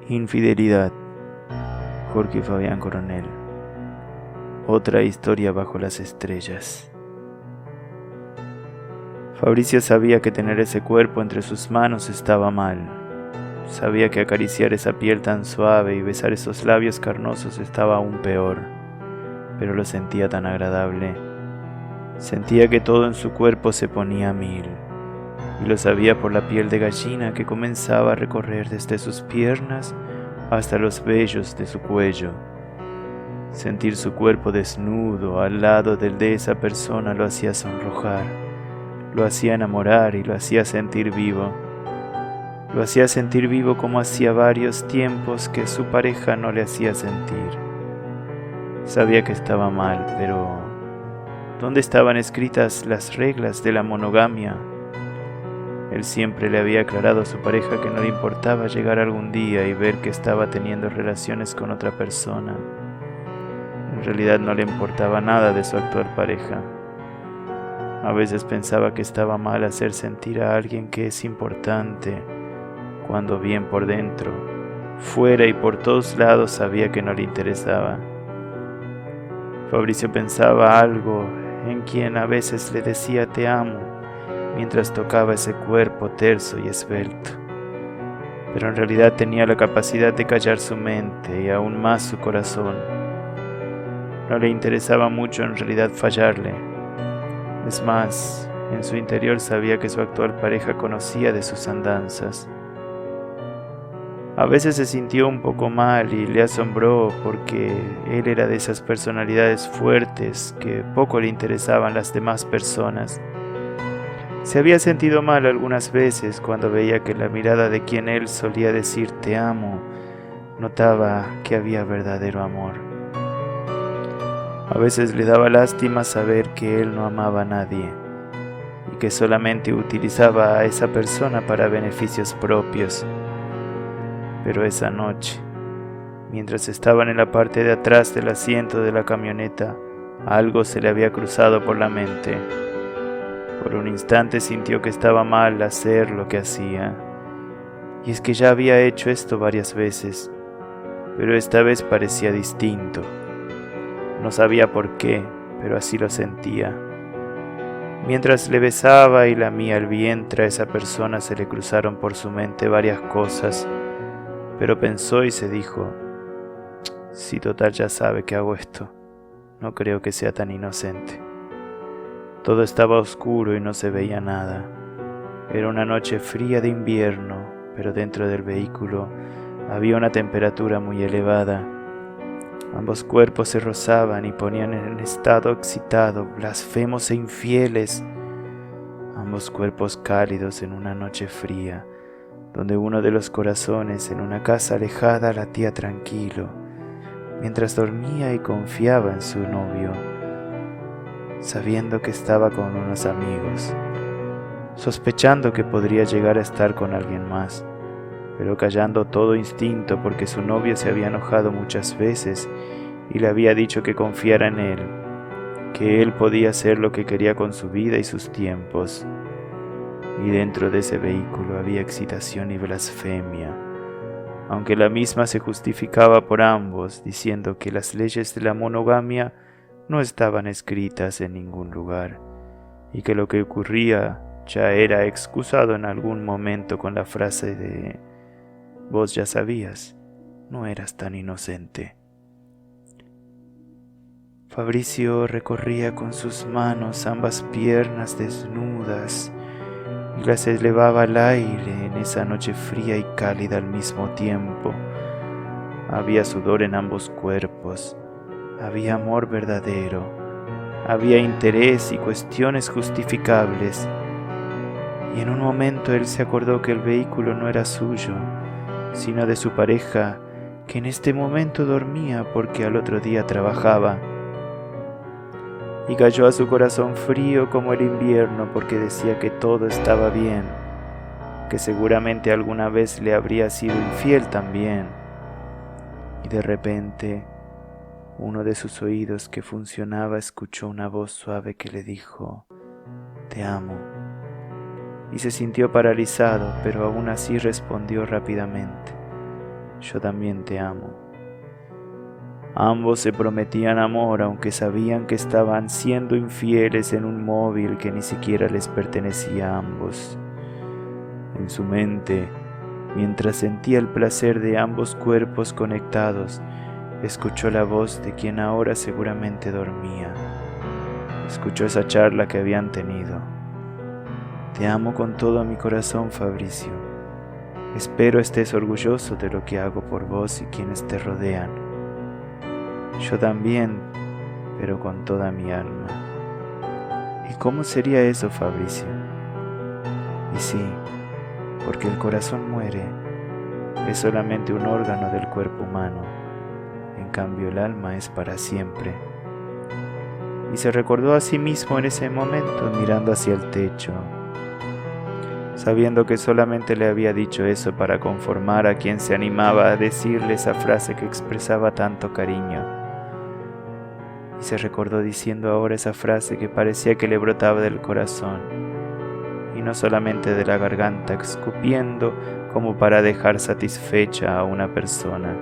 Infidelidad. Jorge Fabián Coronel. Otra historia bajo las estrellas. Fabricio sabía que tener ese cuerpo entre sus manos estaba mal. Sabía que acariciar esa piel tan suave y besar esos labios carnosos estaba aún peor, pero lo sentía tan agradable. Sentía que todo en su cuerpo se ponía a mil, y lo sabía por la piel de gallina que comenzaba a recorrer desde sus piernas hasta los vellos de su cuello. Sentir su cuerpo desnudo al lado del de esa persona lo hacía sonrojar, lo hacía enamorar y lo hacía sentir vivo. Lo hacía sentir vivo como hacía varios tiempos que su pareja no le hacía sentir. Sabía que estaba mal, pero ¿dónde estaban escritas las reglas de la monogamia? Él siempre le había aclarado a su pareja que no le importaba llegar algún día y ver que estaba teniendo relaciones con otra persona. En realidad no le importaba nada de su actual pareja. A veces pensaba que estaba mal hacer sentir a alguien que es importante, cuando bien por dentro, fuera y por todos lados sabía que no le interesaba. Fabricio pensaba algo en quien a veces le decía te amo, mientras tocaba ese cuerpo terso y esbelto. Pero en realidad tenía la capacidad de callar su mente y aún más su corazón. No le interesaba mucho en realidad fallarle. Es más, en su interior sabía que su actual pareja conocía de sus andanzas. A veces se sintió un poco mal y le asombró porque él era de esas personalidades fuertes que poco le interesaban las demás personas. Se había sentido mal algunas veces cuando veía que la mirada de quien él solía decir te amo notaba que había verdadero amor. A veces le daba lástima saber que él no amaba a nadie y que solamente utilizaba a esa persona para beneficios propios. Pero esa noche, mientras estaban en la parte de atrás del asiento de la camioneta, algo se le había cruzado por la mente. Por un instante sintió que estaba mal hacer lo que hacía. Y es que ya había hecho esto varias veces, pero esta vez parecía distinto. No sabía por qué, pero así lo sentía. Mientras le besaba y lamía el vientre a esa persona se le cruzaron por su mente varias cosas, pero pensó y se dijo, si total ya sabe que hago esto, no creo que sea tan inocente. Todo estaba oscuro y no se veía nada. Era una noche fría de invierno, pero dentro del vehículo había una temperatura muy elevada. Ambos cuerpos se rozaban y ponían en estado excitado, blasfemos e infieles. Ambos cuerpos cálidos en una noche fría, donde uno de los corazones en una casa alejada latía tranquilo, mientras dormía y confiaba en su novio, sabiendo que estaba con unos amigos, sospechando que podría llegar a estar con alguien más, pero callando todo instinto porque su novio se había enojado muchas veces y le había dicho que confiara en él, que él podía hacer lo que quería con su vida y sus tiempos. Y dentro de ese vehículo había excitación y blasfemia, aunque la misma se justificaba por ambos, diciendo que las leyes de la monogamia no estaban escritas en ningún lugar, y que lo que ocurría ya era excusado en algún momento con la frase de «Vos ya sabías, no eras tan inocente». Fabricio recorría con sus manos ambas piernas desnudas y las elevaba al aire en esa noche fría y cálida al mismo tiempo. Había sudor en ambos cuerpos, había amor verdadero, había interés y cuestiones justificables. Y en un momento él se acordó que el vehículo no era suyo, sino de su pareja, que en este momento dormía porque al otro día trabajaba. Y cayó a su corazón frío como el invierno porque decía que todo estaba bien, que seguramente alguna vez le habría sido infiel también. Y de repente, uno de sus oídos que funcionaba escuchó una voz suave que le dijo, «Te amo». Y se sintió paralizado, pero aún así respondió rápidamente, yo también te amo. Ambos se prometían amor, aunque sabían que estaban siendo infieles en un móvil que ni siquiera les pertenecía a ambos. En su mente, mientras sentía el placer de ambos cuerpos conectados, escuchó la voz de quien ahora seguramente dormía. Escuchó esa charla que habían tenido. Te amo con todo mi corazón, Fabricio. Espero estés orgulloso de lo que hago por vos y quienes te rodean. Yo también, pero con toda mi alma. ¿Y cómo sería eso, Fabricio? Y sí, porque el corazón muere, es solamente un órgano del cuerpo humano, en cambio el alma es para siempre. Y se recordó a sí mismo en ese momento mirando hacia el techo, sabiendo que solamente le había dicho eso para conformar a quien se animaba a decirle esa frase que expresaba tanto cariño. Y se recordó diciendo ahora esa frase que parecía que le brotaba del corazón, y no solamente de la garganta, escupiendo como para dejar satisfecha a una persona.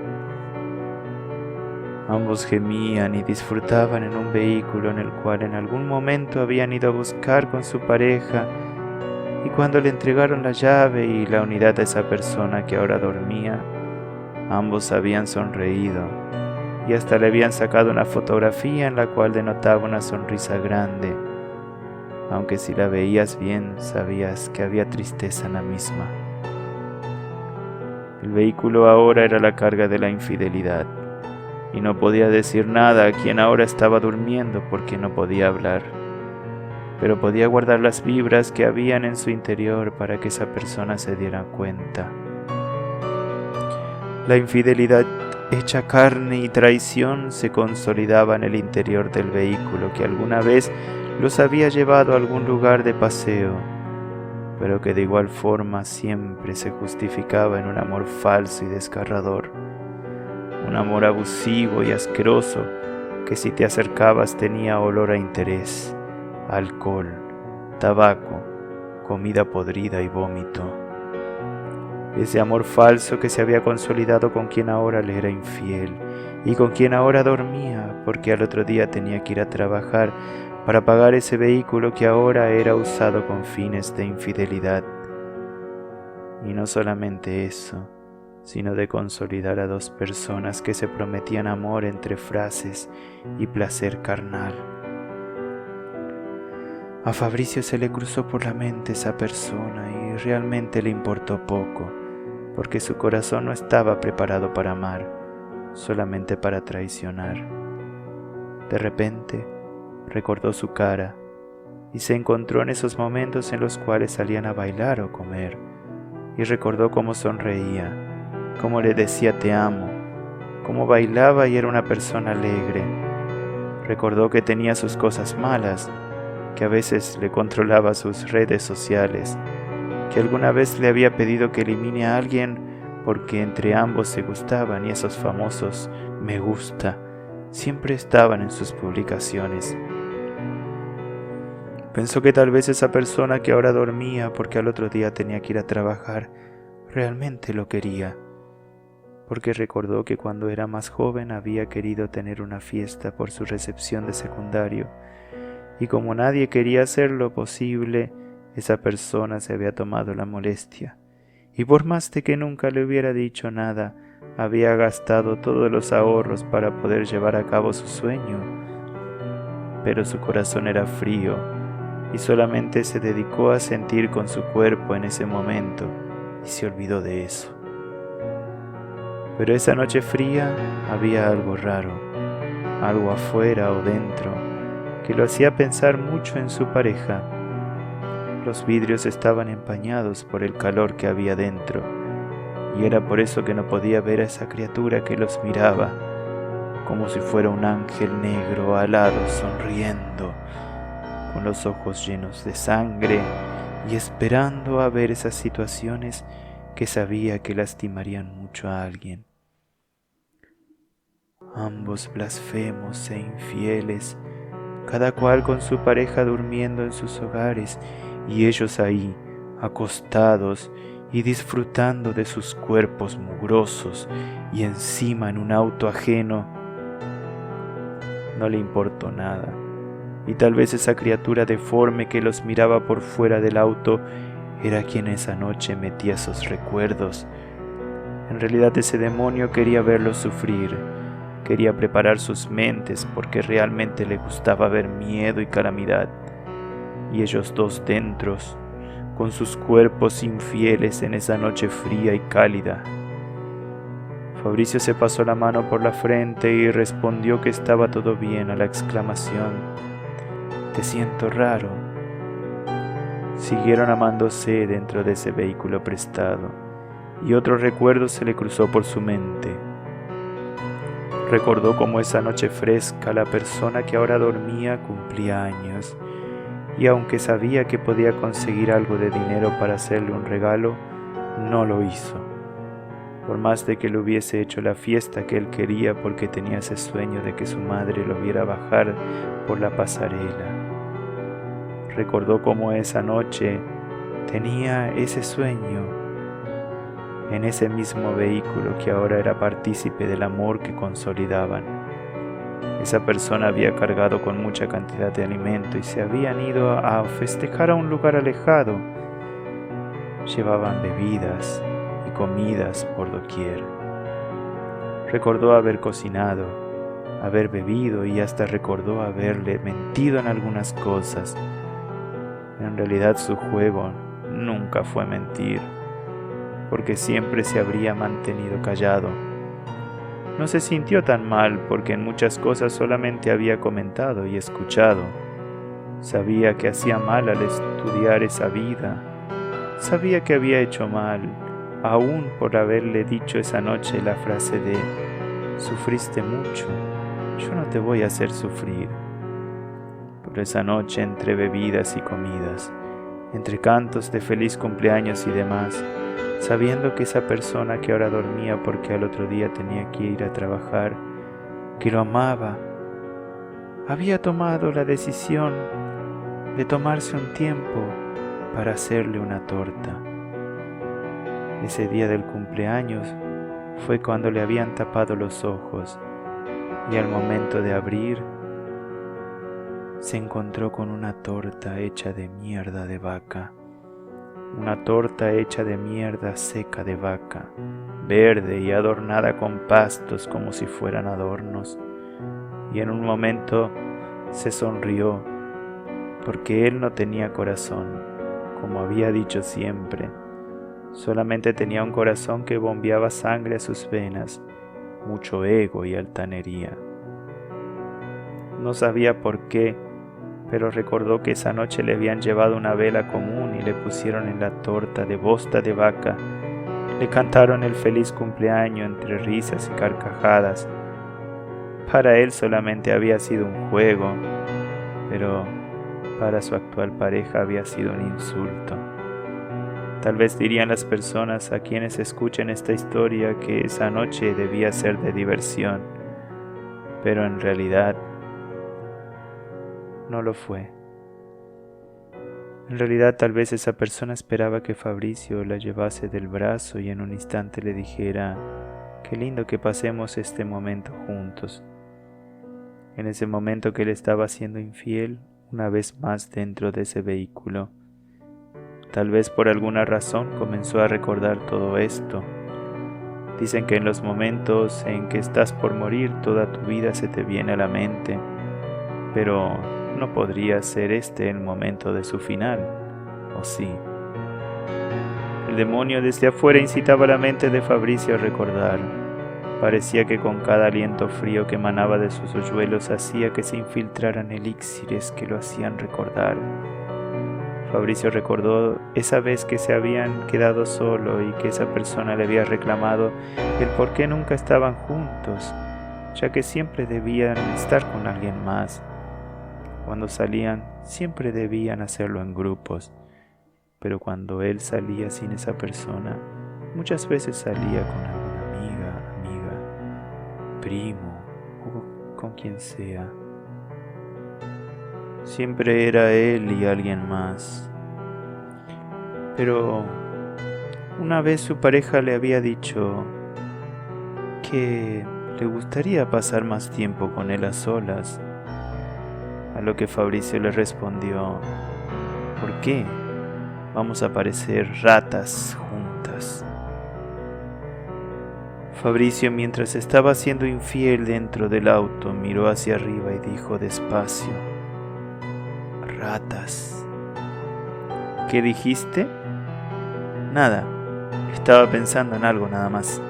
Ambos gemían y disfrutaban en un vehículo en el cual en algún momento habían ido a buscar con su pareja, y cuando le entregaron la llave y la unidad a esa persona que ahora dormía, ambos habían sonreído y hasta le habían sacado una fotografía en la cual denotaba una sonrisa grande, aunque si la veías bien sabías que había tristeza en la misma. El vehículo ahora era la carga de la infidelidad, y no podía decir nada a quien ahora estaba durmiendo porque no podía hablar, pero podía guardar las vibras que habían en su interior para que esa persona se diera cuenta. La infidelidad hecha carne y traición se consolidaba en el interior del vehículo que alguna vez los había llevado a algún lugar de paseo, pero que de igual forma siempre se justificaba en un amor falso y desgarrador, un amor abusivo y asqueroso que si te acercabas tenía olor a interés, alcohol, tabaco, comida podrida y vómito. Ese amor falso que se había consolidado con quien ahora le era infiel y con quien ahora dormía porque al otro día tenía que ir a trabajar para pagar ese vehículo que ahora era usado con fines de infidelidad. Y no solamente eso, sino de consolidar a dos personas que se prometían amor entre frases y placer carnal. A Fabricio se le cruzó por la mente esa persona y realmente le importó poco, porque su corazón no estaba preparado para amar, solamente para traicionar. De repente, recordó su cara y se encontró en esos momentos en los cuales salían a bailar o comer, y recordó cómo sonreía, cómo le decía te amo, cómo bailaba y era una persona alegre. Recordó que tenía sus cosas malas, que a veces le controlaba sus redes sociales, que alguna vez le había pedido que elimine a alguien porque entre ambos se gustaban y esos famosos me gusta siempre estaban en sus publicaciones. Pensó que tal vez esa persona que ahora dormía porque al otro día tenía que ir a trabajar realmente lo quería, porque recordó que cuando era más joven había querido tener una fiesta por su recepción de secundario, y como nadie quería hacer lo posible, esa persona se había tomado la molestia, y por más de que nunca le hubiera dicho nada, había gastado todos los ahorros para poder llevar a cabo su sueño. Pero su corazón era frío, y solamente se dedicó a sentir con su cuerpo en ese momento, y se olvidó de eso. Pero esa noche fría había algo raro, algo afuera o dentro, que lo hacía pensar mucho en su pareja. Los vidrios estaban empañados por el calor que había dentro, y era por eso que no podía ver a esa criatura que los miraba, como si fuera un ángel negro alado sonriendo, con los ojos llenos de sangre y esperando a ver esas situaciones que sabía que lastimarían mucho a alguien. Ambos blasfemos e infieles, cada cual con su pareja durmiendo en sus hogares y ellos ahí, acostados y disfrutando de sus cuerpos mugrosos y encima en un auto ajeno. No le importó nada, y tal vez esa criatura deforme que los miraba por fuera del auto era quien esa noche metía esos recuerdos. En realidad ese demonio quería verlos sufrir, quería preparar sus mentes porque realmente le gustaba ver miedo y calamidad, y ellos dos dentro, con sus cuerpos infieles en esa noche fría y cálida. Fabricio se pasó la mano por la frente y respondió que estaba todo bien a la exclamación: «Te siento raro». Siguieron amándose dentro de ese vehículo prestado, y otro recuerdo se le cruzó por su mente. Recordó cómo esa noche fresca la persona que ahora dormía cumplía años, y aunque sabía que podía conseguir algo de dinero para hacerle un regalo, no lo hizo, por más de que le hubiese hecho la fiesta que él quería porque tenía ese sueño de que su madre lo viera bajar por la pasarela. Recordó cómo esa noche tenía ese sueño en ese mismo vehículo que ahora era partícipe del amor que consolidaban. Esa persona había cargado con mucha cantidad de alimento y se habían ido a festejar a un lugar alejado. Llevaban bebidas y comidas por doquier. Recordó haber cocinado, haber bebido y hasta recordó haberle mentido en algunas cosas. En realidad su juego nunca fue mentir, porque siempre se habría mantenido callado. No se sintió tan mal porque en muchas cosas solamente había comentado y escuchado. Sabía que hacía mal al estudiar esa vida. Sabía que había hecho mal, aún por haberle dicho esa noche la frase de «Sufriste mucho, yo no te voy a hacer sufrir». Pero esa noche, entre bebidas y comidas, entre cantos de feliz cumpleaños y demás, sabiendo que esa persona que ahora dormía porque al otro día tenía que ir a trabajar, que lo amaba, había tomado la decisión de tomarse un tiempo para hacerle una torta. Ese día del cumpleaños fue cuando le habían tapado los ojos y al momento de abrir se encontró con una torta hecha de mierda de vaca. Una torta hecha de mierda seca de vaca, verde y adornada con pastos como si fueran adornos. Y en un momento se sonrió, porque él no tenía corazón, como había dicho siempre. Solamente tenía un corazón que bombeaba sangre a sus venas, mucho ego y altanería. No sabía por qué, pero recordó que esa noche le habían llevado una vela común y le pusieron en la torta de bosta de vaca. Le cantaron el feliz cumpleaños entre risas y carcajadas. Para él solamente había sido un juego, pero para su actual pareja había sido un insulto. Tal vez dirían las personas a quienes escuchen esta historia que esa noche debía ser de diversión, pero en realidad no lo fue. En realidad tal vez esa persona esperaba que Fabricio la llevase del brazo y en un instante le dijera: «Qué lindo que pasemos este momento juntos». En ese momento que él estaba siendo infiel, una vez más dentro de ese vehículo. Tal vez por alguna razón comenzó a recordar todo esto. Dicen que en los momentos en que estás por morir, toda tu vida se te viene a la mente, pero no podría ser este el momento de su final, ¿o sí? El demonio desde afuera incitaba la mente de Fabricio a recordar. Parecía que con cada aliento frío que emanaba de sus hoyuelos hacía que se infiltraran elixires que lo hacían recordar. Fabricio recordó esa vez que se habían quedado solo y que esa persona le había reclamado el por qué nunca estaban juntos, ya que siempre debían estar con alguien más. Cuando salían, siempre debían hacerlo en grupos, pero cuando él salía sin esa persona, muchas veces salía con alguna amiga, primo o con quien sea. Siempre era él y alguien más. Pero Una vez su pareja le había dicho que le gustaría pasar más tiempo con él a solas, a lo que Fabricio le respondió: ¿por qué? Vamos a parecer ratas juntas. Fabricio, mientras estaba siendo infiel dentro del auto, miró hacia arriba y dijo despacio: ratas. ¿Qué dijiste? Nada, estaba pensando en algo nada más.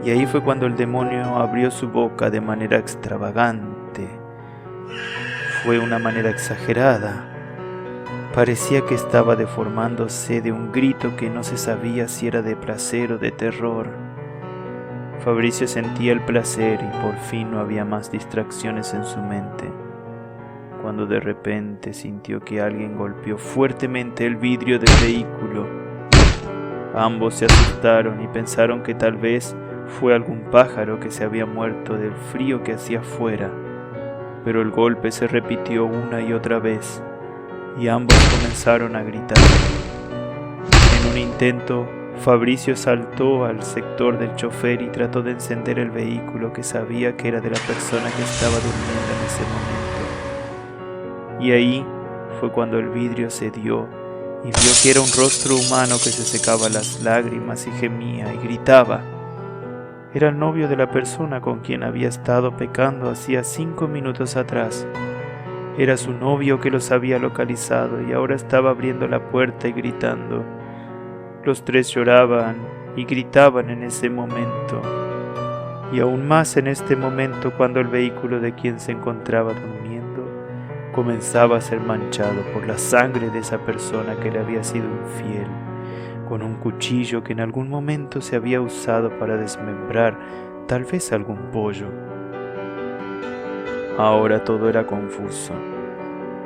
Y ahí fue cuando el demonio abrió su boca de manera extravagante. Fue una manera exagerada. Parecía que estaba deformándose de un grito que no se sabía si era de placer o de terror. Fabricio sentía el placer y por fin no había más distracciones en su mente, cuando de repente sintió que alguien golpeó fuertemente el vidrio del vehículo. Ambos se asustaron y pensaron que tal vez fue algún pájaro que se había muerto del frío que hacía afuera, pero el golpe se repitió una y otra vez y ambos comenzaron a gritar. En un intento, Fabricio saltó al sector del chofer y trató de encender el vehículo que sabía que era de la persona que estaba durmiendo en ese momento. Y ahí fue cuando el vidrio cedió y vio que era un rostro humano que se secaba las lágrimas y gemía y gritaba. Era el novio de la persona con quien había estado pecando hacía 5 minutos atrás. Era su novio que los había localizado y ahora estaba abriendo la puerta y gritando. Los tres lloraban y gritaban en ese momento, y aún más en este momento cuando el vehículo de quien se encontraba durmiendo comenzaba a ser manchado por la sangre de esa persona que le había sido infiel, con un cuchillo que en algún momento se había usado para desmembrar tal vez algún pollo. Ahora todo era confuso.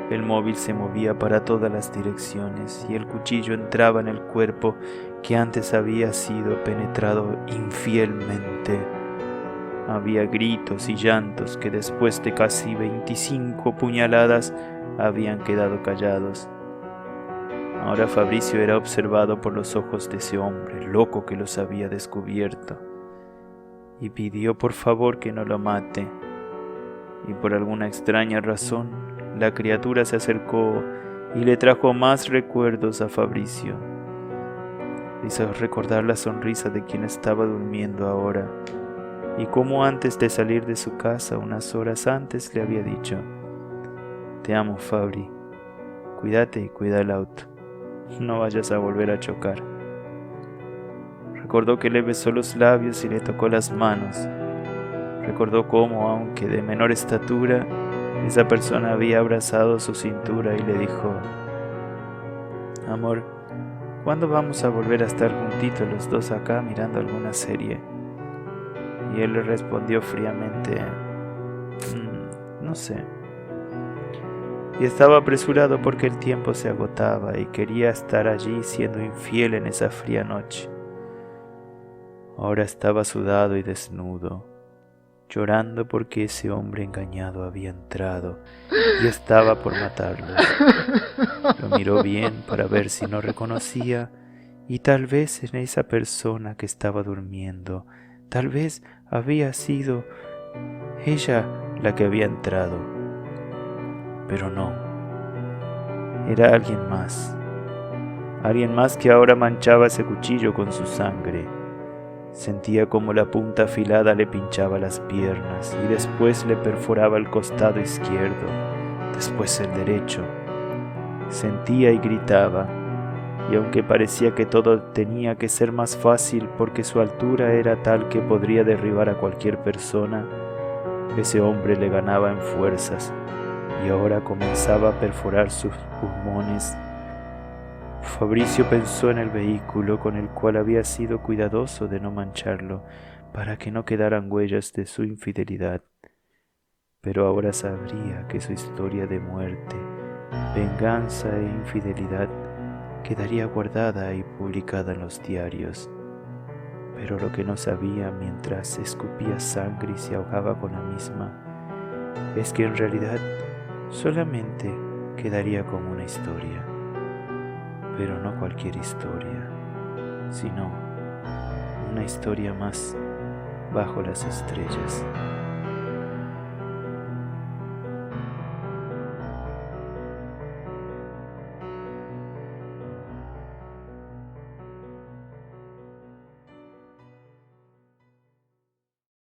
El móvil se movía para todas las direcciones y el cuchillo entraba en el cuerpo que antes había sido penetrado infielmente. Había gritos y llantos que después de casi 25 puñaladas habían quedado callados. Ahora Fabricio era observado por los ojos de ese hombre loco que los había descubierto y pidió por favor que no lo mate. Y por alguna extraña razón, la criatura se acercó y le trajo más recuerdos a Fabricio. Hizo recordar la sonrisa de quien estaba durmiendo ahora, y cómo antes de salir de su casa, unas horas antes, le había dicho: te amo, Fabri, cuídate y cuida el auto, no vayas a volver a chocar. Recordó que le besó los labios y le tocó las manos. Recordó cómo, aunque de menor estatura, esa persona había abrazado su cintura y le dijo: amor, ¿cuándo vamos a volver a estar juntitos los dos acá mirando alguna serie? Y él le respondió fríamente: no sé. Y estaba apresurado porque el tiempo se agotaba y quería estar allí siendo infiel en esa fría noche. Ahora estaba sudado y desnudo, llorando porque ese hombre engañado había entrado y estaba por matarlos. Lo miró bien para ver si no reconocía, y tal vez en esa persona que estaba durmiendo, tal vez había sido ella la que había entrado. Pero no, era alguien más que ahora manchaba ese cuchillo con su sangre. Sentía como la punta afilada le pinchaba las piernas y después le perforaba el costado izquierdo, después el derecho. Sentía y gritaba, y aunque parecía que todo tenía que ser más fácil porque su altura era tal que podría derribar a cualquier persona, ese hombre le ganaba en fuerzas y ahora comenzaba a perforar sus pulmones. Fabricio pensó en el vehículo con el cual había sido cuidadoso de no mancharlo para que no quedaran huellas de su infidelidad, pero ahora sabría que su historia de muerte, venganza e infidelidad quedaría guardada y publicada en los diarios. Pero lo que no sabía mientras escupía sangre y se ahogaba con la misma es que en realidad solamente quedaría como una historia, pero no cualquier historia. sino una historia más bajo las estrellas.